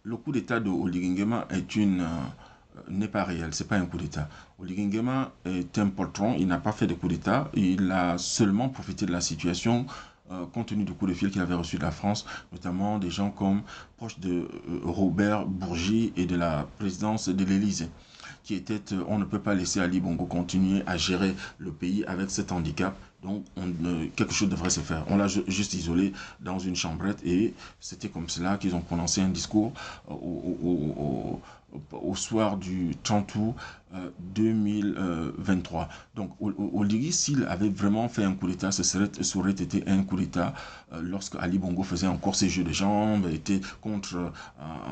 le coup d'État de Oligui Nguema n'est pas réel, c'est pas un coup d'État. Oligui Nguema est un poltron, il n'a pas fait de coup d'État, il a seulement profité de la situation compte tenu du coup de fil qu'il avait reçu de la France, notamment des gens comme proches de Robert Bourgi et de la présidence de l'Élysée, qui était on ne peut pas laisser Ali Bongo continuer à gérer le pays avec cet handicap. Donc, quelque chose devrait se faire. On l'a juste isolé dans une chambrette et c'était comme cela qu'ils ont prononcé un discours au soir du 30 août 2023. Donc, Oligui, s'il avait vraiment fait un coup d'État, ça aurait été un coup d'État lorsque Ali Bongo faisait encore ses jeux de jambes, était contre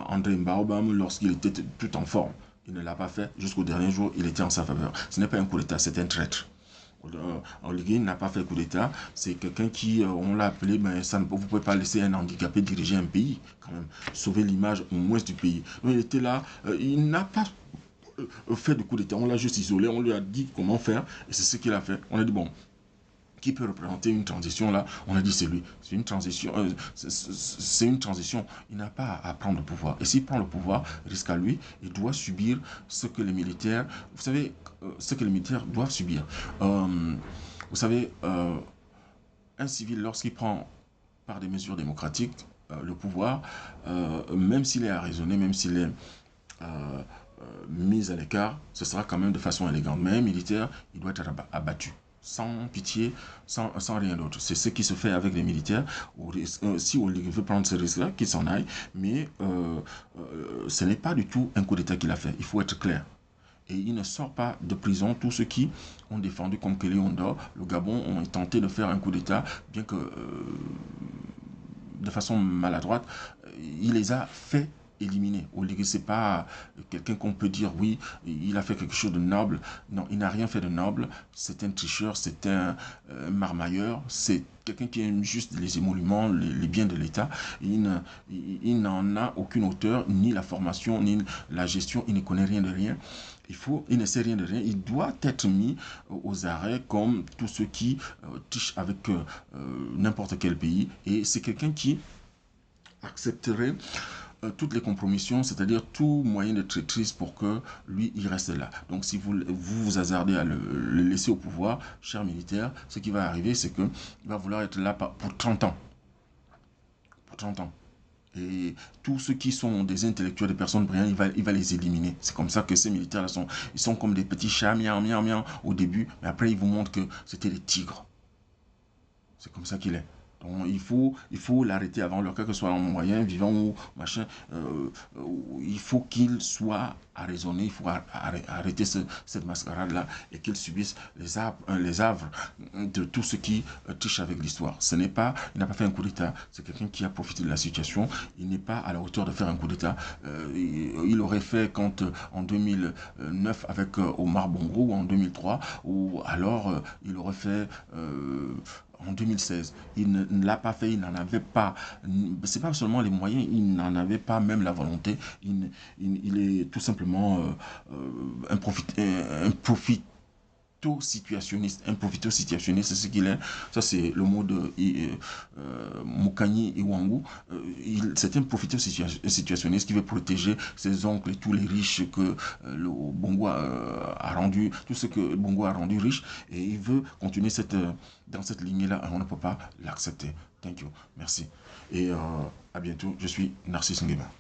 André Mbaobam lorsqu'il était tout en forme. Il ne l'a pas fait. Jusqu'au dernier jour, il était en sa faveur. Ce n'est pas un coup d'État, c'est un traître. Oligui n'a pas fait coup d'État. C'est quelqu'un qui, on l'a appelé, mais ça, vous ne pouvez pas laisser un handicapé diriger un pays, quand même. Sauver l'image au moins du pays. Donc, il était là, il n'a pas fait de coup d'État. On l'a juste isolé, on lui a dit comment faire, et c'est ce qu'il a fait. On a dit, bon, qui peut représenter une transition là? On a dit c'est lui. C'est une transition. C'est une transition. Il n'a pas à prendre le pouvoir. Et s'il prend le pouvoir, risque à lui, il doit subir ce que les militaires, vous savez, ce que les militaires doivent subir. Vous savez, un civil, lorsqu'il prend par des mesures démocratiques le pouvoir, même s'il est arraisonné, même s'il est mis à l'écart, ce sera quand même de façon élégante. Mais un militaire, il doit être abattu sans pitié, sans rien d'autre. C'est ce qui se fait avec les militaires. Si on veut prendre ce risque-là, qu'il s'en aille. Mais ce n'est pas du tout un coup d'État qu'il a fait. Il faut être clair. Et il ne sort pas de prison tous ceux qui ont défendu comme Kelly Ondor, le Gabon, ont tenté de faire un coup d'État, bien que de façon maladroite, il les a fait éliminer. Oligui, c'est pas quelqu'un qu'on peut dire oui, il a fait quelque chose de noble. Non, il n'a rien fait de noble. C'est un tricheur, c'est un marmailleur, c'est quelqu'un qui aime juste les émoluments, les biens de l'État. Il n'en a aucune hauteur, ni la formation, ni la gestion, il ne connaît rien de rien. Il ne sait rien de rien, il doit être mis aux arrêts comme tous ceux qui trichent avec n'importe quel pays. Et c'est quelqu'un qui accepterait toutes les compromissions, c'est-à-dire tout moyen de traîtrise pour que lui, il reste là. Donc si vous hasardez à le laisser au pouvoir, cher militaire, ce qui va arriver, c'est qu'il va vouloir être là pour 30 ans. Pour 30 ans. Et tous ceux qui sont des intellectuels, des personnes brillantes, il va les éliminer. C'est comme ça que ces militaires-là ils sont comme des petits chats, miam, miam, miam, au début, mais après ils vous montrent que c'était des tigres. C'est comme ça qu'il est. Donc il faut l'arrêter avant l'heure, quel que soit un moyen, vivant ou machin. Il faut qu'il soit arraisonné, il faut arrêter cette mascarade-là et qu'il subisse les havres de tout ce qui triche avec l'histoire. Il n'a pas fait un coup d'État, c'est quelqu'un qui a profité de la situation. Il n'est pas à la hauteur de faire un coup d'État. Il aurait fait quand en 2009 avec Omar Bongo ou en 2003, ou alors il aurait fait en 2016. Il ne l'a pas fait, il n'en avait pas. C'est pas seulement les moyens, il n'en avait pas même la volonté. Il est tout simplement un profito-situationniste. Un profito-situationniste, c'est ce qu'il est. Ça, c'est le mot de Moukani Iwangu. C'est un profito-situationniste qui veut protéger ses oncles et tous les riches que le Bongo a rendu, tout ce que le Bongo a rendu riche. Et il veut continuer dans cette lignée-là. On ne peut pas l'accepter. Thank you. Merci. Et à bientôt. Je suis Narcisse Nguema.